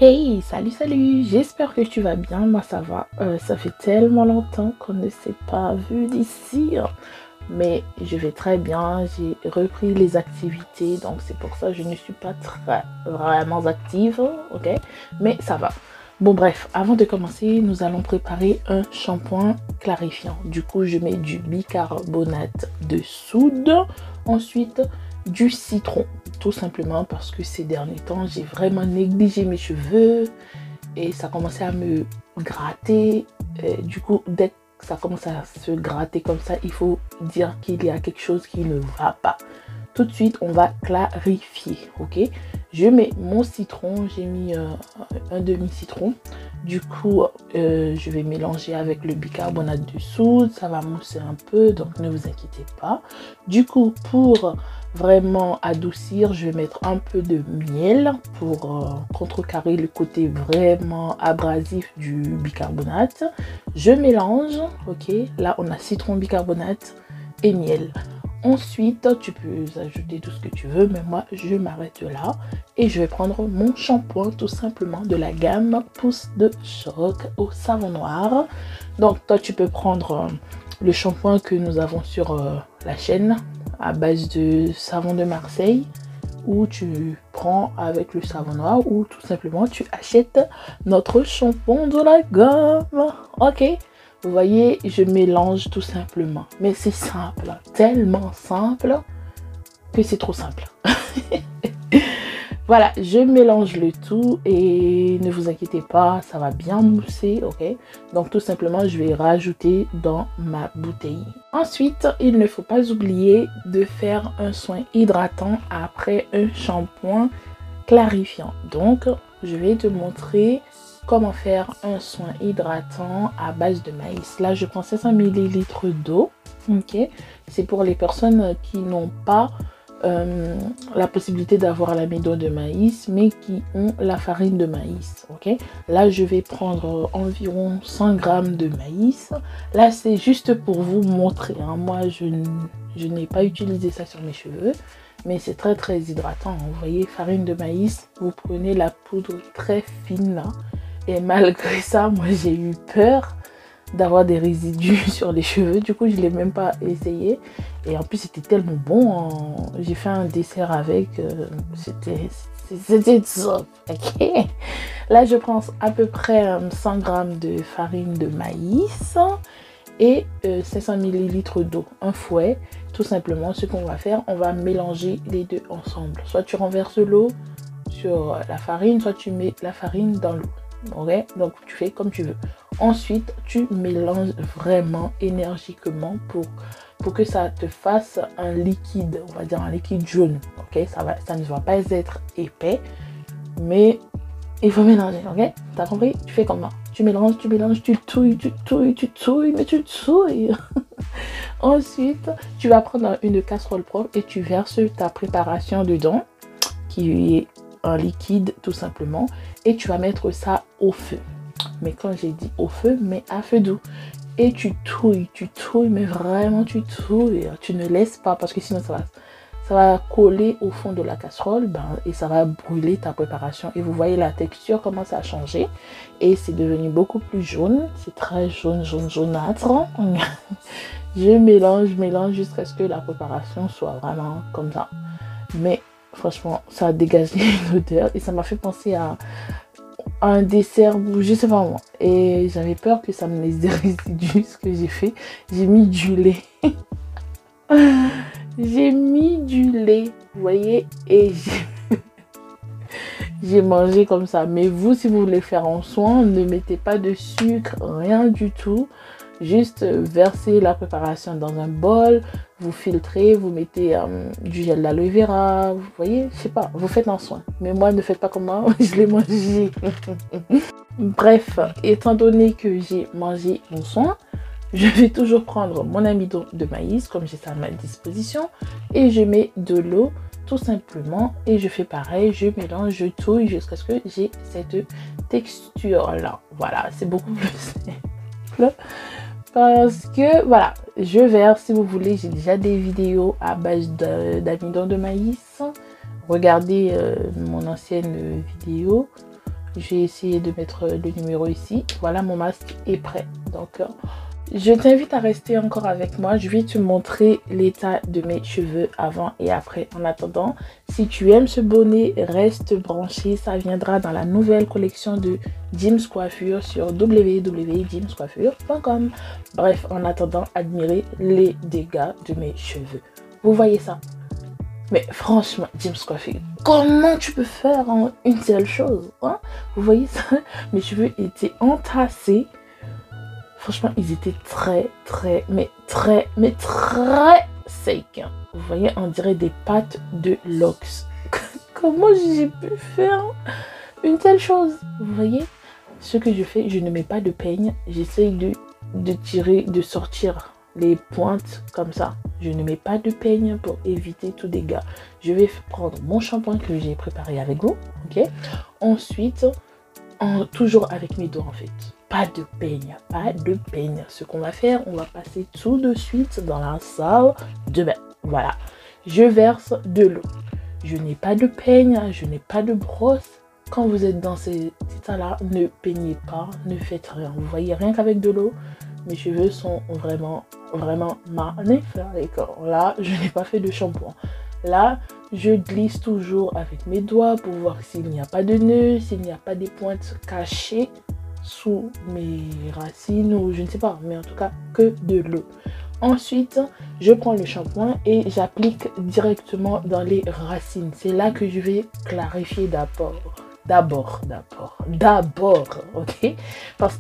Hey, salut, j'espère que tu vas bien, moi ça va. Ça fait tellement longtemps qu'on ne s'est pas vu d'ici, mais je vais très bien, j'ai repris les activités, donc c'est pour ça que je ne suis pas très vraiment active, ok? Mais ça va. Bon bref, avant de commencer, nous allons préparer un shampoing clarifiant. Du coup, je mets du bicarbonate de soude, ensuite du citron, tout simplement parce que ces derniers temps, j'ai vraiment négligé mes cheveux et ça commençait à me gratter. Du coup, dès que ça commence à se gratter comme ça, il faut dire qu'il y a quelque chose qui ne va pas. Tout de suite, on va clarifier, ok? Je mets mon citron, j'ai mis un demi-citron. Du coup, je vais mélanger avec le bicarbonate de soude. Ça va mousser un peu, donc ne vous inquiétez pas. Du coup, pour vraiment adoucir, je vais mettre un peu de miel pour contrecarrer le côté vraiment abrasif du bicarbonate. Je mélange, ok? Là, on a citron, bicarbonate et miel. Ensuite, tu peux ajouter tout ce que tu veux, mais moi, je m'arrête là. Et je vais prendre mon shampoing, tout simplement, de la gamme Pousse de Choc au savon noir. Donc, toi, tu peux prendre le shampoing que nous avons sur la chaîne à base de savon de Marseille. Ou tu prends avec le savon noir, ou tout simplement, tu achètes notre shampoing de la gamme. Ok? Vous voyez, je mélange tout simplement. Mais c'est simple, tellement simple que c'est trop simple. Voilà, je mélange le tout et ne vous inquiétez pas, ça va bien mousser, ok? Donc tout simplement, je vais rajouter dans ma bouteille. Ensuite, il ne faut pas oublier de faire un soin hydratant après un shampoing clarifiant. Donc, je vais te montrer comment faire un soin hydratant à base de maïs. Là, je prends 500 ml d'eau. Ok, c'est pour les personnes qui n'ont pas la possibilité d'avoir l'amidon de maïs, mais qui ont la farine de maïs. Ok, là, je vais prendre environ 100 grammes de maïs. Là, c'est juste pour vous montrer. Hein. Moi, je n'ai pas utilisé ça sur mes cheveux. Mais c'est très hydratant. Vous voyez, farine de maïs, vous prenez la poudre très fine là. Et malgré ça, moi j'ai eu peur d'avoir des résidus sur les cheveux. Du coup, je ne l'ai même pas essayé. Et en plus, c'était tellement bon. Hein. J'ai fait un dessert avec. C'était top. Ok. Là, je prends à peu près 100 grammes de farine de maïs et 500 ml d'eau, un fouet. Tout simplement, ce qu'on va faire, on va mélanger les deux ensemble. Soit tu renverses l'eau sur la farine, soit tu mets la farine dans l'eau. Ok, donc tu fais comme tu veux. Ensuite, tu mélanges vraiment énergiquement pour que ça te fasse un liquide, on va dire un liquide jaune. Ok, ça ne va pas être épais, mais il faut mélanger. Ok, t'as compris? Tu fais comme ça. Tu mélanges, tu touilles, mais tu touilles. Ensuite, tu vas prendre une casserole propre et tu verses ta préparation dedans, qui est un liquide tout simplement, et tu vas mettre ça au feu. Mais quand j'ai dit au feu, mais à feu doux. Et tu touilles, mais vraiment tu touilles. Tu ne laisses pas parce que sinon ça va coller au fond de la casserole et ça va brûler ta préparation. Et vous voyez la texture commence à changer et c'est devenu beaucoup plus jaune. C'est très jaunâtre. Je mélange jusqu'à ce que la préparation soit vraiment comme ça. Mais franchement, ça a dégagé une odeur et ça m'a fait penser à un dessert, je sais pas moi. Et j'avais peur que ça me laisse des résidus. Ce que j'ai fait, j'ai mis du lait. J'ai mis du lait, vous voyez, et j'ai mangé comme ça. Mais vous, si vous voulez faire en soin, ne mettez pas de sucre, rien du tout. Juste versez la préparation dans un bol, vous filtrez, vous mettez du gel d'aloe vera, vous voyez, je sais pas, vous faites un soin. Mais moi, ne faites pas comme moi, je l'ai mangé. Bref, étant donné que j'ai mangé mon soin, je vais toujours prendre mon amidon de maïs, comme j'ai ça à ma disposition, et je mets de l'eau tout simplement, et je fais pareil, je mélange, je touille jusqu'à ce que j'ai cette texture là. Voilà, c'est beaucoup plus simple. Parce que voilà, je verse si vous voulez, j'ai déjà des vidéos à base d'amidon de maïs. Regardez mon ancienne vidéo. j'ai essayé de mettre le numéro ici. Voilà, mon masque est prêt. Donc, je t'invite à rester encore avec moi. Je vais te montrer l'état de mes cheveux avant et après. En attendant, si tu aimes ce bonnet, reste branché. Ça viendra dans la nouvelle collection de Jim's Coiffure sur www.jimscoiffure.com. Bref, en attendant, admirez les dégâts de mes cheveux. Vous voyez ça? Mais franchement, Jim's Coiffure, comment tu peux faire en une seule chose, hein? Vous voyez ça? Mes cheveux étaient entassés. Franchement, ils étaient très secs. Vous voyez, on dirait des pattes de l'ox. Comment j'ai pu faire une telle chose? Vous voyez, ce que je fais, je ne mets pas de peigne. J'essaye de tirer, de sortir les pointes comme ça. Je ne mets pas de peigne pour éviter tout dégât. Je vais prendre mon shampoing que j'ai préparé avec vous. Ok. Ensuite, toujours avec mes doigts en fait. Pas de peigne, pas de peigne. Ce qu'on va faire, on va passer tout de suite dans la salle de bain. Voilà. Je verse de l'eau. Je n'ai pas de peigne, je n'ai pas de brosse. Quand vous êtes dans cet état-là, ne peignez pas, ne faites rien. Vous voyez, rien qu'avec de l'eau, mes cheveux sont vraiment magnifiques. Là, je n'ai pas fait de shampoing. Là, je glisse toujours avec mes doigts pour voir s'il n'y a pas de nœuds, s'il n'y a pas des pointes cachées sous mes racines ou je ne sais pas, mais en tout cas que de l'eau. Ensuite, je prends le shampoing et j'applique directement dans les racines. C'est là que je vais clarifier d'abord, ok? Parce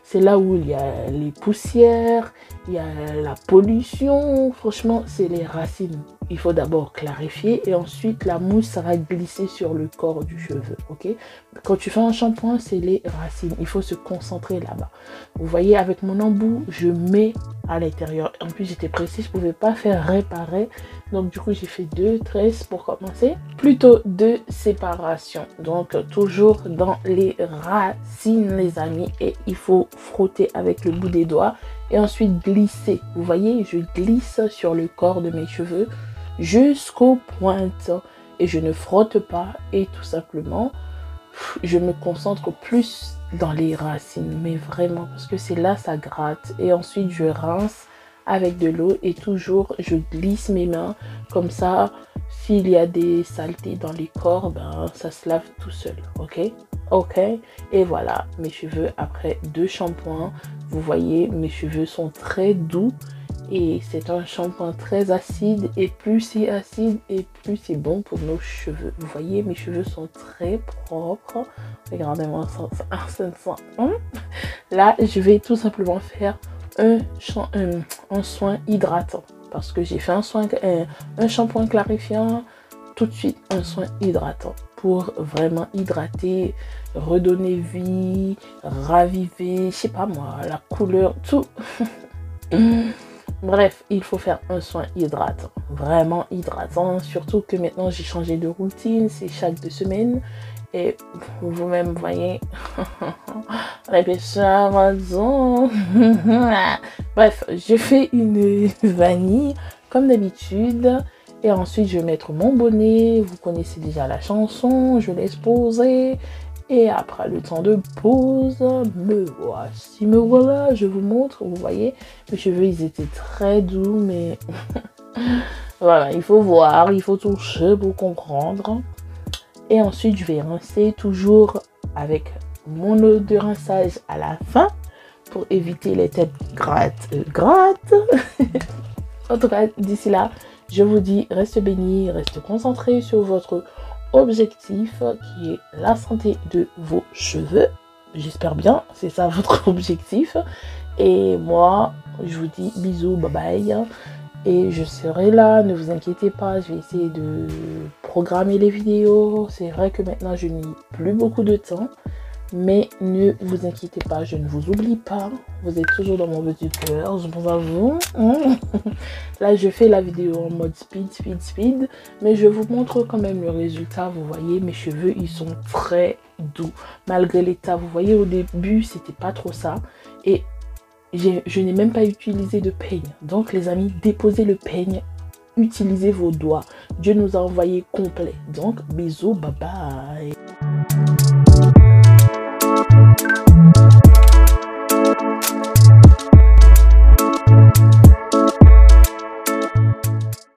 c'est là où il y a les poussières, il y a la pollution. Franchement, c'est les racines. Il faut d'abord clarifier et ensuite la mousse, ça va glisser sur le corps du cheveu, ok? Quand tu fais un shampoing, c'est les racines. Il faut se concentrer là-bas. Vous voyez, avec mon embout, je mets à l'intérieur. En plus, j'étais précise, je ne pouvais pas faire réparer. Donc, du coup, j'ai fait 2 tresses pour commencer. Plutôt 2 séparations. Donc, toujours dans les racines, les amis. Et il faut frotter avec le bout des doigts. Et ensuite, glisser. Vous voyez, je glisse sur le corps de mes cheveux jusqu'aux pointes. Et je ne frotte pas. Et tout simplement, je me concentre plus dans les racines. Mais vraiment, parce que c'est là, ça gratte. Et ensuite, je rince avec de l'eau et toujours je glisse mes mains comme ça. S'il y a des saletés dans les corps, ben ça se lave tout seul, ok? Ok, et voilà mes cheveux après 2 shampoings. Vous voyez, mes cheveux sont très doux et c'est un shampoing très acide, et plus c'est acide et plus c'est bon pour nos cheveux. Vous voyez, mes cheveux sont très propres. Regardez-moi ça. Là, je vais tout simplement faire un soin hydratant parce que j'ai fait un shampoing clarifiant, tout de suite un soin hydratant pour vraiment hydrater, redonner vie, raviver, je sais pas moi, la couleur, tout. Bref, il faut faire un soin hydratant, vraiment hydratant, surtout que maintenant j'ai changé de routine, c'est chaque 2 semaines. Et vous-même voyez, bref, je fais une vanille comme d'habitude. Et ensuite, je vais mettre mon bonnet. Vous connaissez déjà la chanson. Je laisse poser. Et après le temps de pause, me voilà. Je vous montre, vous voyez, mes cheveux, ils étaient très doux. Mais voilà, il faut voir, il faut toucher pour comprendre. Et ensuite, je vais rincer toujours avec mon eau de rinçage à la fin pour éviter les têtes grattes. En tout cas, d'ici là, je vous dis, reste béni, reste concentré sur votre objectif qui est la santé de vos cheveux. J'espère bien, c'est ça votre objectif. Et moi, je vous dis bisous, bye bye. Et je serai là, ne vous inquiétez pas, je vais essayer de programmer les vidéos. C'est vrai que maintenant je n'ai plus beaucoup de temps, mais ne vous inquiétez pas, je ne vous oublie pas. Vous êtes toujours dans mon petit cœur, je pense à vous. Là, je fais la vidéo en mode speed, mais je vous montre quand même le résultat. Vous voyez, mes cheveux, ils sont très doux. Malgré l'état, vous voyez, au début, c'était pas trop ça. Et je n'ai même pas utilisé de peigne. Donc les amis, déposez le peigne, utilisez vos doigts. Dieu nous a envoyé complet. Donc bisous, bye bye.